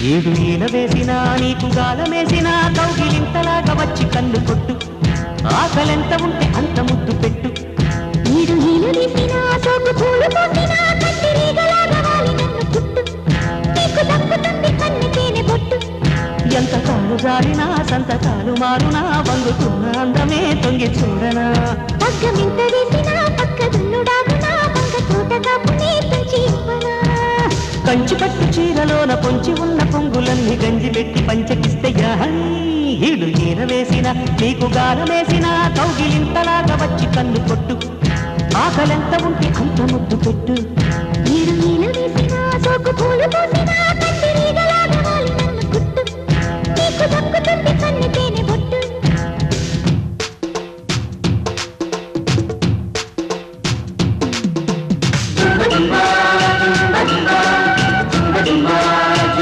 ఏడు ఈల వేసినా నీకు గాలమేసినా కౌగిలింతలాగా వచ్చి కన్ను కొట్టు ఆకలెంత ఉంటే అంత ముద్దు పెట్టు ఏడు ఈల వేసినా సోకు పూలు పోసినా కత్తిరీగలాగా వాలి నన్ను పుట్టు నీకు దక్కుతుంది కన్ను తేనె బొట్టు ఎంత కాలు జారినా సంతకాలు మారునా వంగుతున్న అందమే తొంగి చూడనా పగ్గమింత వేసినా పక్క దున్నుడాగునా వంగ తోటగా పునే పెంచి ఇవ్వనా కంచి పట్టు చీరలోన పొంచి ఉన్న పొంగులన్నీ గంజి పెట్టి పంచకిస్తే ఈడు ఈర వేసిన నీకు గాలమేసిన కౌగిలింతలాగా వచ్చి కన్ను కొట్టు ఆకలెంత ఉంటే అంత ముద్దు పెట్టు ఏడు ఈల వేసినా సోకు పూలు పోసినా